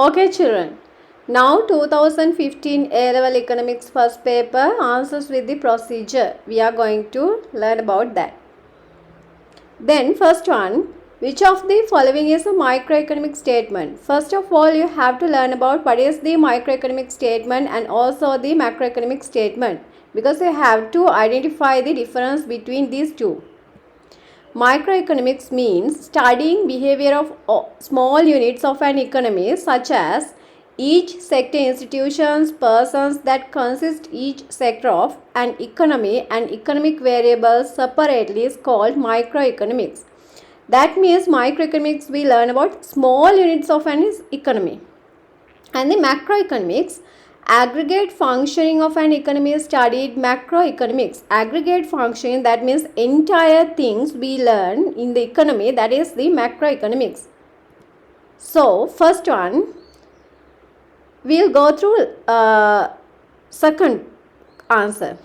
Okay children, now 2015 A-level economics first paper answers with the procedure. We are going to learn about that. Then first one, which of the following is a microeconomic statement? First of all, you have to learn about what is the microeconomic statement and also the macroeconomic statement, because you have to identify the difference between these two. Microeconomics means studying behavior of small units of an economy, such as each sector, institutions, persons that consist each sector of an economy and economic variables separately is called microeconomics. That means microeconomics we learn about small units of an economy. And the macroeconomics, aggregate functioning of an economy is studied macroeconomics. Aggregate functioning, that means entire things we learn in the economy, that is the macroeconomics. So first one, we'll go through second answer.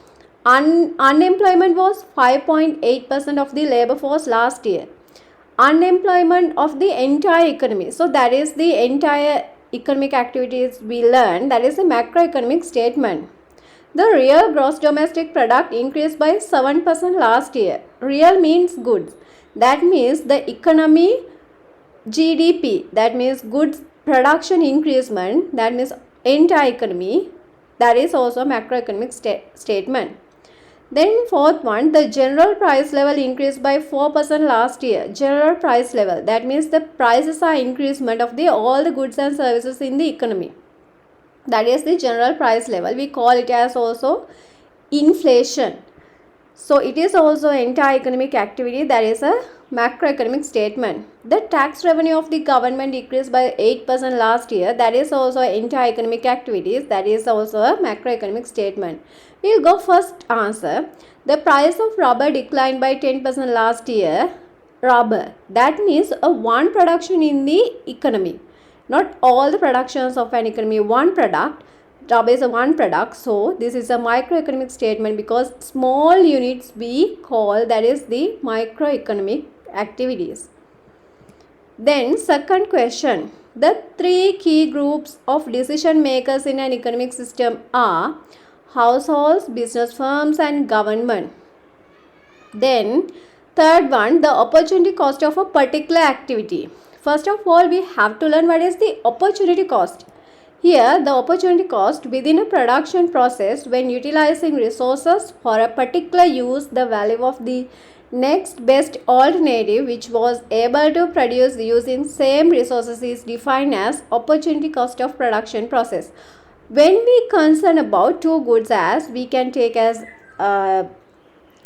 Unemployment was 5.8% of the labor force last year. Unemployment of the entire economy. So that is the entire economic activities we learn, that is a macroeconomic statement. The real gross domestic product increased by 7% last year. Real means goods. That means the economy GDP, that means goods production increasement, that means entire economy, that is also macroeconomic statement. Then fourth one, the general price level increased by 4% last year. General price level, that means the prices are increasement of all the goods and services in the economy. That is the general price level. We call it as also inflation. So it is also entire economic activity, that is a macroeconomic statement. The tax revenue of the government decreased by 8% last year. That is also entire economic activities, that is also a macroeconomic statement. We'll go first answer. The price of rubber declined by 10% last year. Rubber, that means a one production in the economy, not all the productions of an economy, one product. Rubber is a one product, so this is a microeconomic statement because small units we call, that is the microeconomic activities. Then second question, the three key groups of decision makers in an economic system are households, business firms and government. Then third one, the opportunity cost of a particular activity. First of all, we have to learn what is the opportunity cost. Here, the opportunity cost within a production process when utilizing resources for a particular use, the value of the next best alternative which was able to produce using same resources is defined as opportunity cost of production process. When we concern about two goods, as we can take as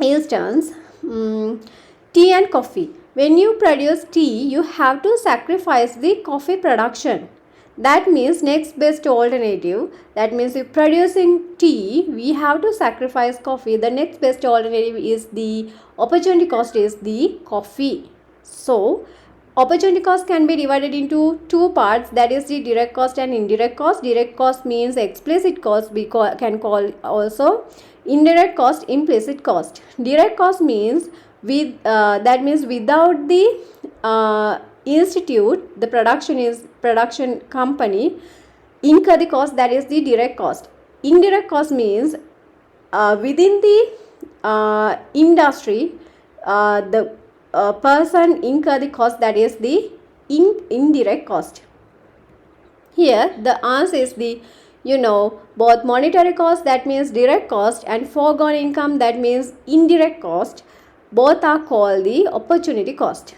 instance tea and coffee. When you produce tea, you have to sacrifice the coffee production. That means next best alternative, that means if producing tea, we have to sacrifice coffee. The next best alternative is the opportunity cost is the coffee. So opportunity cost can be divided into two parts, that is the direct cost and indirect cost. Direct cost means explicit cost, we can call also. Indirect cost, implicit cost. Direct cost means that means without the institute, the production company incur the cost, that is the direct cost. Indirect cost means within the industry, the person incur the cost, that is the indirect cost. Here the answer is the both monetary cost, that means direct cost, and foregone income, that means indirect cost, both are called the opportunity cost.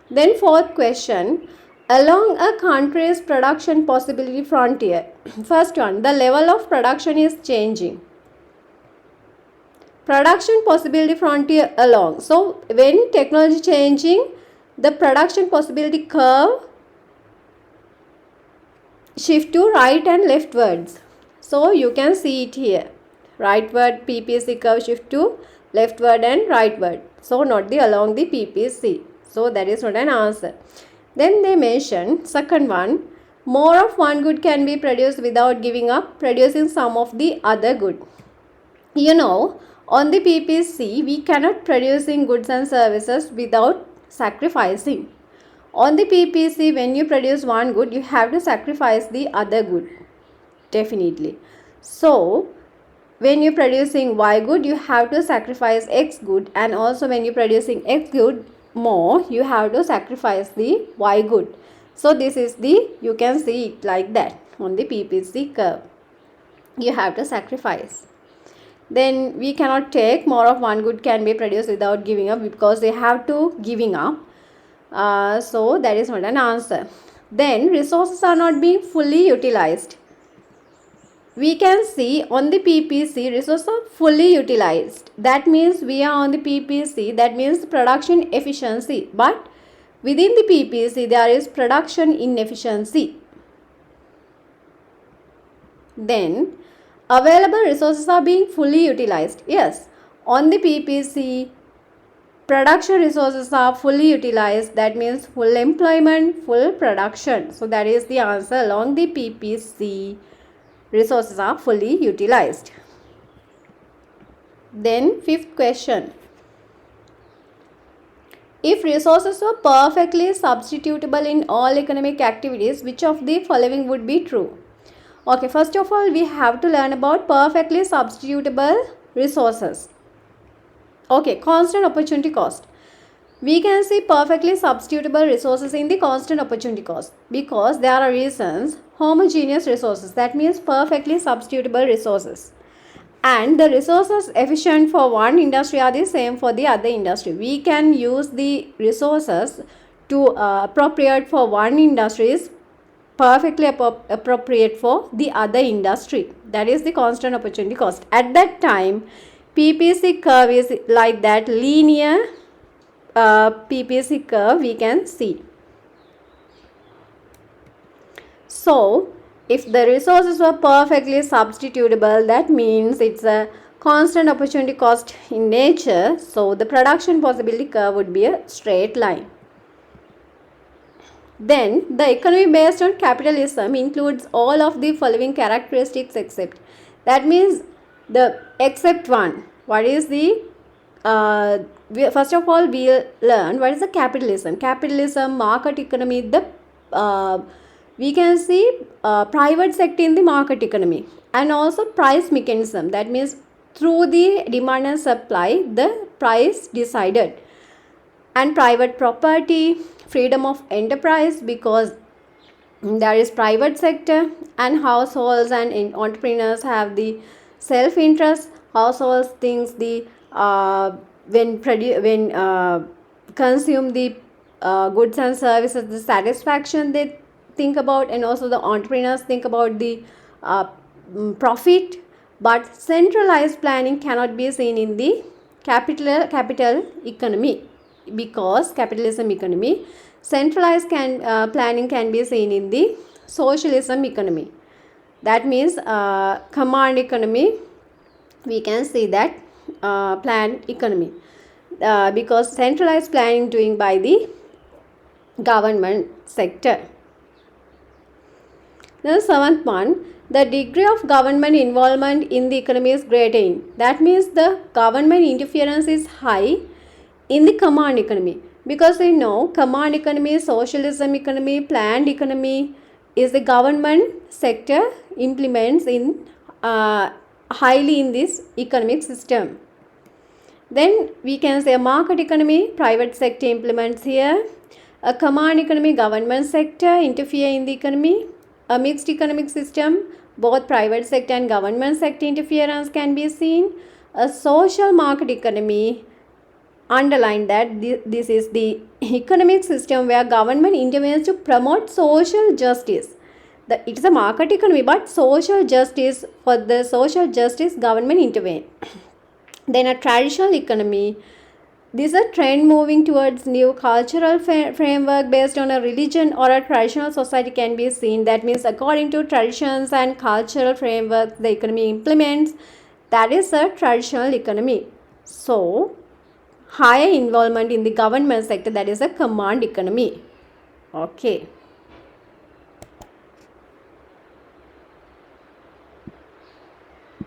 Then fourth question, along a country's production possibility frontier. First one, the level of production is changing. Production possibility frontier along. So when technology changing, the production possibility curve shift to right and leftwards. So you can see it here. Rightward PPC curve shift to leftward and rightward. So not the along the PPC. So that is not an answer. Then they mention second one, more of one good can be produced without giving up producing some of the other good. On the PPC, we cannot producing goods and services without sacrificing. On the PPC, when you produce one good, you have to sacrifice the other good. Definitely. So, when you're producing Y good, you have to sacrifice X good, and also when you're producing X good more, you have to sacrifice the Y good. So, this is you can see it like that on the PPC curve. You have to sacrifice. Then we cannot take more of one good can be produced without giving up, because they have to giving up. So that is not an answer. Then resources are not being fully utilized. We can see on the PPC resources are fully utilized. That means we are on the PPC, that means production efficiency. But within the PPC there is production inefficiency. Then available resources are being fully utilized. Yes, on the PPC production resources are fully utilized. That means full employment, full production. So that is the answer. Along the PPC resources are fully utilized. Then fifth question. If resources were perfectly substitutable in all economic activities, which of the following would be true? Okay, first of all, we have to learn about perfectly substitutable resources. Okay, constant opportunity cost. We can see perfectly substitutable resources in the constant opportunity cost, because there are reasons. Homogeneous resources, that means perfectly substitutable resources, and the resources efficient for one industry are the same for the other industry. We can use the resources to appropriate for one industry is perfectly appropriate for the other industry. That is the constant opportunity cost. At that time, PPC curve is like that, linear PPC curve we can see. So, if the resources were perfectly substitutable, that means it's a constant opportunity cost in nature. So, the production possibility curve would be a straight line. Then, the economy based on capitalism includes all of the following characteristics except. That means the except one. What is the first of all, we'll learn what is the capitalism. Capitalism, market economy, we can see private sector in the market economy, and also price mechanism. That means through the demand and supply, the price decided. And private property, freedom of enterprise, because there is private sector, and households and entrepreneurs have the self-interest. Households thinks the when consume the goods and services, the satisfaction they think about, and also the entrepreneurs think about the profit. But centralized planning cannot be seen in the capital economy, because capitalism economy, centralized planning can be seen in the socialism economy. That means command economy, we can see that planned economy, because centralized planning doing by the government sector. The seventh one, the degree of government involvement in the economy is greater in. That means the government interference is high in the command economy, because we know command economy, socialism economy, planned economy is the government sector implements in highly in this economic system. Then we can say a market economy, private sector implements here. A command economy, government sector interfere in the economy. A mixed economic system, both private sector and government sector interference can be seen. A social market economy, underline that this is the economic system where government intervenes to promote social justice. It is a market economy, but social justice, for the social justice government intervene. Then a traditional economy, this is a trend moving towards new cultural framework based on a religion or a traditional society can be seen. That means according to traditions and cultural framework the economy implements, that is a traditional economy. So higher involvement in the government sector, that is a command economy. Okay.